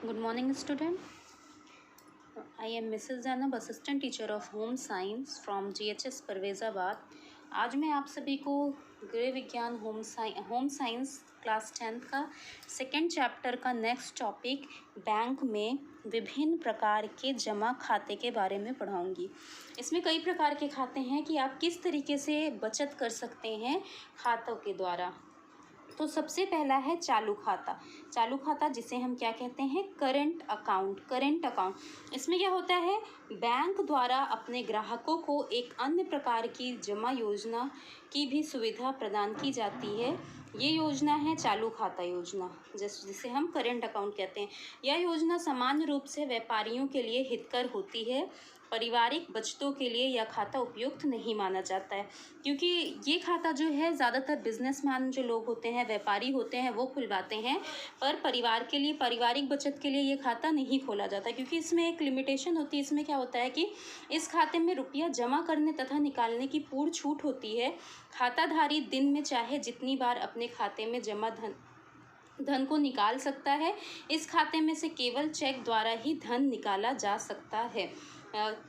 Good morning, student. I am Mrs. Zainab, Assistant Teacher of Home Science from GHS परवेज़ाबाद। आज मैं आप सभी को गृह विज्ञान होम साइंस क्लास 10th का सेकेंड चैप्टर का नेक्स्ट टॉपिक बैंक में विभिन्न प्रकार के जमा खाते के बारे में पढ़ाऊंगी। इसमें कई प्रकार के खाते हैं कि आप किस तरीके से बचत कर सकते हैं खातों के द्वारा। तो सबसे पहला है चालू खाता जिसे हम क्या कहते हैं, करंट अकाउंट। इसमें क्या होता है, बैंक द्वारा अपने ग्राहकों को एक अन्य प्रकार की जमा योजना की भी सुविधा प्रदान की जाती है। ये योजना है चालू खाता योजना, जिसे हम करंट अकाउंट कहते हैं। यह योजना सामान्य रूप से व्यापारियों के लिए हितकर होती है। पारिवारिक बचतों के लिए यह खाता उपयुक्त नहीं माना जाता है, क्योंकि ये खाता जो है ज़्यादातर बिजनेसमैन जो लोग होते हैं, व्यापारी होते हैं, वो खुलवाते हैं। पर परिवार के लिए, पारिवारिक बचत के लिए ये खाता नहीं खोला जाता, क्योंकि इसमें एक लिमिटेशन होती है। इसमें क्या होता है कि इस खाते में रुपया जमा करने तथा निकालने की पूर्ण छूट होती है। खाताधारी दिन में चाहे जितनी बार अपने खाते में जमा धन को निकाल सकता है। इस खाते में से केवल चेक द्वारा ही धन निकाला जा सकता है।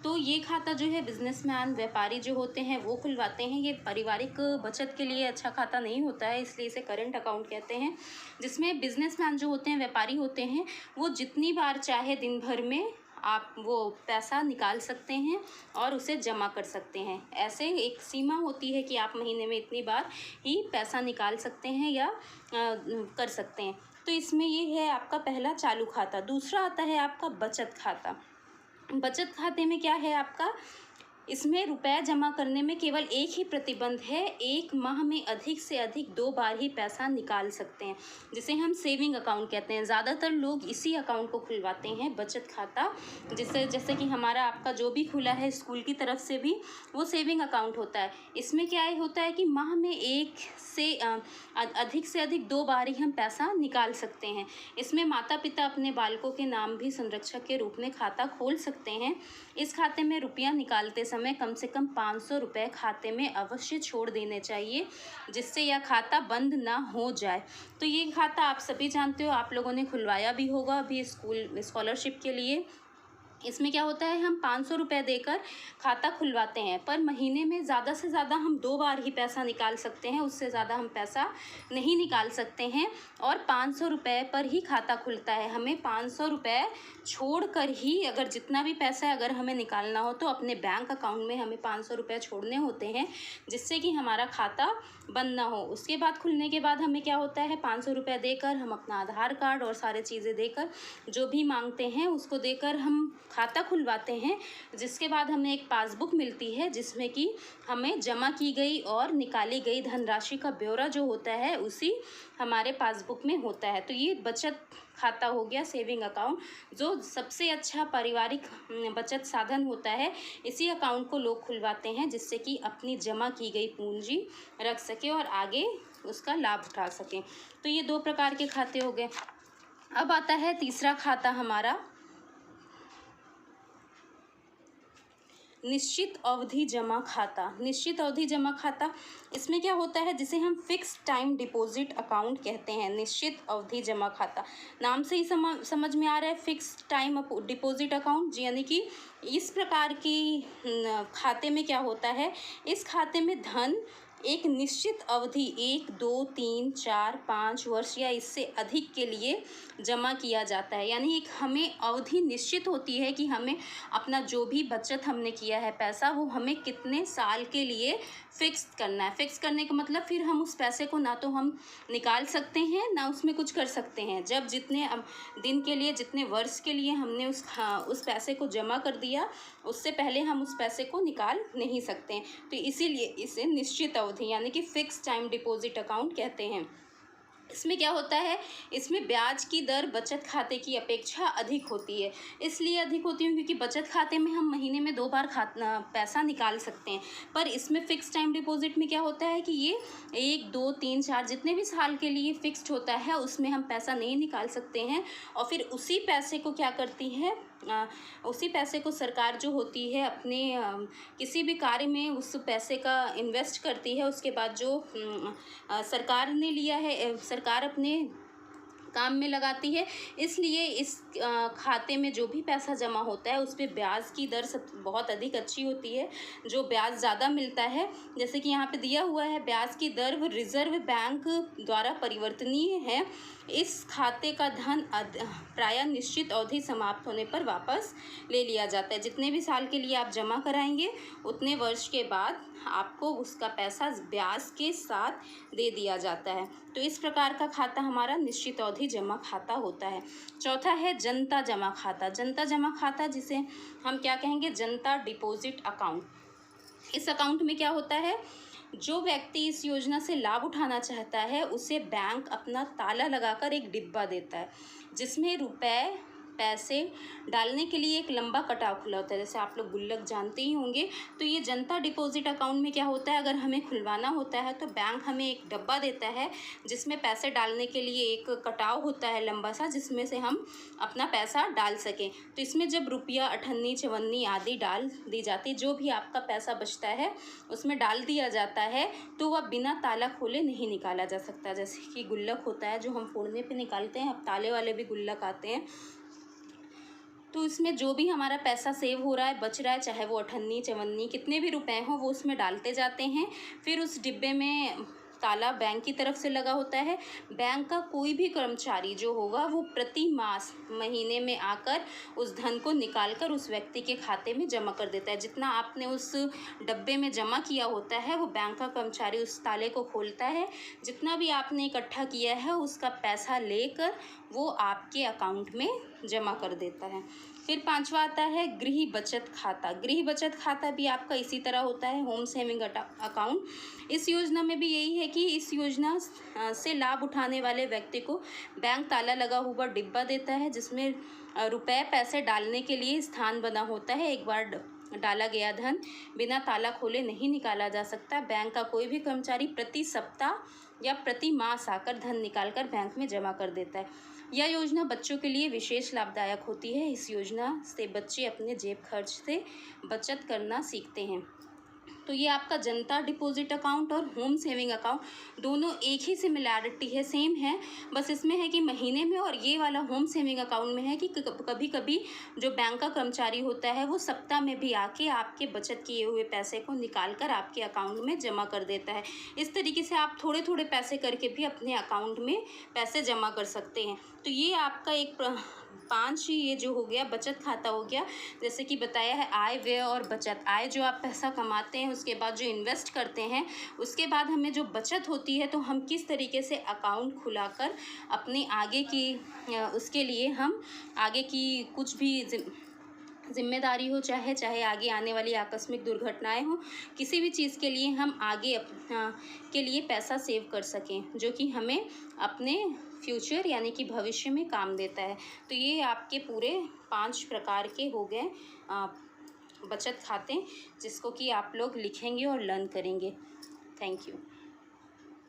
तो ये खाता जो है बिजनेसमैन, व्यापारी जो होते हैं वो खुलवाते हैं। ये पारिवारिक बचत के लिए अच्छा खाता नहीं होता है, इसलिए इसे करंट अकाउंट कहते हैं। जिसमें बिजनेसमैन जो होते हैं, व्यापारी होते हैं, वो जितनी बार चाहे दिन भर में आप वो पैसा निकाल सकते हैं और उसे जमा कर सकते हैं। ऐसे एक सीमा होती है कि आप महीने में इतनी बार ही पैसा निकाल सकते हैं या कर सकते हैं। तो इसमें ये है आपका पहला चालू खाता। दूसरा आता है आपका बचत खाता। बचत खाते में क्या है आपका, इसमें रुपया जमा करने में केवल एक ही प्रतिबंध है, एक माह में अधिक से अधिक 2 बार ही पैसा निकाल सकते हैं, जिसे हम सेविंग अकाउंट कहते हैं। ज़्यादातर लोग इसी अकाउंट को खुलवाते हैं, बचत खाता। जैसे कि हमारा आपका जो भी खुला है स्कूल की तरफ से भी, वो सेविंग अकाउंट होता है। इसमें क्या होता है कि माह में एक से अधिक 2 बार ही हम पैसा निकाल सकते हैं। इसमें माता पिता अपने बालकों के नाम भी संरक्षक के रूप में खाता खोल सकते हैं। इस खाते में रुपया निकालते समय कम से कम 500 रुपये खाते में अवश्य छोड़ देने चाहिए, जिससे यह खाता बंद ना हो जाए। तो ये खाता आप सभी जानते हो, आप लोगों ने खुलवाया भी होगा अभी स्कूल स्कॉलरशिप के लिए। इसमें क्या होता है, हम 500 रुपये देकर खाता खुलवाते हैं, पर महीने में ज़्यादा से ज़्यादा हम 2 बार ही पैसा निकाल सकते हैं, उससे ज़्यादा हम पैसा नहीं निकाल सकते हैं। और 500 रुपये पर ही खाता खुलता है। हमें 500 रुपये छोड़कर ही, अगर जितना भी पैसा अगर हमें निकालना हो तो अपने बैंक अकाउंट में हमें 500 रुपये छोड़ने होते हैं, जिससे कि हमारा खाता बंद ना हो। उसके बाद खुलने के बाद हमें क्या होता है, 500 रुपये देकर हम अपना आधार कार्ड और सारे चीज़ें देकर, जो भी मांगते हैं उसको देकर हम खाता खुलवाते हैं। जिसके बाद हमें एक पासबुक मिलती है, जिसमें कि हमें जमा की गई और निकाली गई धनराशि का ब्यौरा जो होता है उसी हमारे पासबुक में होता है। तो ये बचत खाता हो गया, सेविंग अकाउंट, जो सबसे अच्छा पारिवारिक बचत साधन होता है। इसी अकाउंट को लोग खुलवाते हैं, जिससे कि अपनी जमा की गई पूंजी रख सके और आगे उसका लाभ उठा सकें। तो ये 2 प्रकार के खाते हो गए। अब आता है तीसरा खाता हमारा, निश्चित अवधि जमा खाता। इसमें क्या होता है, जिसे हम फिक्स टाइम डिपॉजिट अकाउंट कहते हैं। निश्चित अवधि जमा खाता, नाम से ही समझ में आ रहा है, फिक्स टाइम डिपॉजिट अकाउंट। यानी कि इस प्रकार की खाते में क्या होता है, इस खाते में धन एक निश्चित अवधि 1, 2, 3, 4, 5 वर्ष या इससे अधिक के लिए जमा किया जाता है। यानी एक हमें अवधि निश्चित होती है कि हमें अपना जो भी बचत हमने किया है पैसा, वो हमें कितने साल के लिए फिक्स करना है। फिक्स करने का मतलब फिर हम उस पैसे को ना तो हम निकाल सकते हैं, ना उसमें कुछ कर सकते हैं। जब जितने दिन के लिए, जितने वर्ष के लिए हमने उस पैसे को जमा कर दिया, उससे पहले हम उस पैसे को निकाल नहीं सकते हैं। तो इसीलिए इसे निश्चित अवधि यानी कि फिक्स टाइम डिपॉजिट अकाउंट कहते हैं। इसमें क्या होता है, इसमें ब्याज की दर बचत खाते की अपेक्षा अधिक होती है। इसलिए अधिक होती है क्योंकि बचत खाते में हम महीने में 2 बार पैसा निकाल सकते हैं, पर इसमें फ़िक्स टाइम डिपॉजिट में क्या होता है कि ये 1, 2, 3, 4 जितने भी साल के लिए फ़िक्स्ड होता है, उसमें हम पैसा नहीं निकाल सकते हैं। और फिर उसी पैसे को क्या करती है, उसी पैसे को सरकार जो होती है अपने किसी भी कार्य में उस पैसे का इन्वेस्ट करती है। उसके बाद जो सरकार ने लिया है, सरकार अपने काम में लगाती है। इसलिए इस खाते में जो भी पैसा जमा होता है उस पे ब्याज की दर सब बहुत अधिक अच्छी होती है, जो ब्याज ज़्यादा मिलता है। जैसे कि यहाँ पे दिया हुआ है, ब्याज की दर रिजर्व बैंक द्वारा परिवर्तनीय है। इस खाते का धन प्रायः निश्चित अवधि समाप्त होने पर वापस ले लिया जाता है। जितने भी साल के लिए आप जमा कराएंगे उतने वर्ष के बाद आपको उसका पैसा ब्याज के साथ दे दिया जाता है। तो इस प्रकार का खाता हमारा निश्चित अवधि जमा खाता होता है। चौथा है जनता जमा खाता। जनता जमा खाता जिसे हम क्या कहेंगे, जनता डिपॉजिट अकाउंट। इस अकाउंट में क्या होता है, जो व्यक्ति इस योजना से लाभ उठाना चाहता है उसे बैंक अपना ताला लगाकर एक डिब्बा देता है, जिसमें रुपए पैसे डालने के लिए एक लंबा कटाव खुला होता है। जैसे आप लोग गुल्लक जानते ही होंगे। तो ये जनता डिपॉजिट अकाउंट में क्या होता है, अगर हमें खुलवाना होता है तो बैंक हमें एक डब्बा देता है जिसमें पैसे डालने के लिए एक कटाव होता है लंबा सा, जिसमें से हम अपना पैसा डाल सकें। तो इसमें जब रुपया, अठन्नी, चवन्नी आदि डाल दी जाती, जो भी आपका पैसा बचता है उसमें डाल दिया जाता है, तो वह बिना ताला खोले नहीं निकाला जा सकता। जैसे कि गुल्लक होता है जो हम फोड़ने पे निकालते हैं, अब ताले वाले भी गुल्लक आते हैं। तो इसमें जो भी हमारा पैसा सेव हो रहा है, बच रहा है, चाहे वो अठन्नी, चवन्नी, कितने भी रुपए हों, वो उसमें डालते जाते हैं। फिर उस डिब्बे में ताला बैंक की तरफ से लगा होता है। बैंक का कोई भी कर्मचारी जो होगा वो प्रति मास महीने में आकर उस धन को निकाल कर उस व्यक्ति के खाते में जमा कर देता है। जितना आपने उस डब्बे में जमा किया होता है वो बैंक का कर्मचारी उस ताले को खोलता है। जितना भी आपने इकट्ठा किया है उसका पैसा लेकर वो आपके अकाउंट में जमा कर देता है। फिर पांचवा आता है गृह बचत खाता। गृह बचत खाता भी आपका इसी तरह होता है, होम सेविंग अकाउंट। इस योजना में भी यही है कि इस योजना से लाभ उठाने वाले व्यक्ति को बैंक ताला लगा हुआ डिब्बा देता है, जिसमें रुपए पैसे डालने के लिए स्थान बना होता है। एक बार डाला गया धन बिना ताला खोले नहीं निकाला जा सकता। बैंक का कोई भी कर्मचारी प्रति सप्ताह या प्रति मास आकर धन निकालकर बैंक में जमा कर देता है। यह योजना बच्चों के लिए विशेष लाभदायक होती है। इस योजना से बच्चे अपने जेब खर्च से बचत करना सीखते हैं। तो ये आपका जनता डिपॉजिट अकाउंट और होम सेविंग अकाउंट दोनों एक ही सिमिलैरिटी है, सेम है। बस इसमें है कि महीने में, और ये वाला होम सेविंग अकाउंट में है कि कभी कभी जो बैंक का कर्मचारी होता है वो सप्ताह में भी आके आपके बचत किए हुए पैसे को निकाल कर आपके अकाउंट में जमा कर देता है। इस तरीके से आप थोड़े थोड़े पैसे करके भी अपने अकाउंट में पैसे जमा कर सकते हैं। तो ये आपका एक 5 ये जो हो गया बचत खाता हो गया। जैसे कि बताया है आय, व्यय और बचत। आय जो आप पैसा कमाते हैं, उसके बाद जो इन्वेस्ट करते हैं, उसके बाद हमें जो बचत होती है तो हम किस तरीके से अकाउंट खुलाकर अपने आगे की उसके लिए हम आगे की कुछ भी जिम्मेदारी हो, चाहे आगे आने वाली आकस्मिक दुर्घटनाएं हो, किसी भी चीज़ के लिए हम आगे के लिए पैसा सेव कर सकें, जो कि हमें अपने फ्यूचर यानी कि भविष्य में काम देता है। तो ये आपके पूरे 5 प्रकार के हो गए बचत खाते, जिसको कि आप लोग लिखेंगे और लर्न करेंगे। Thank you.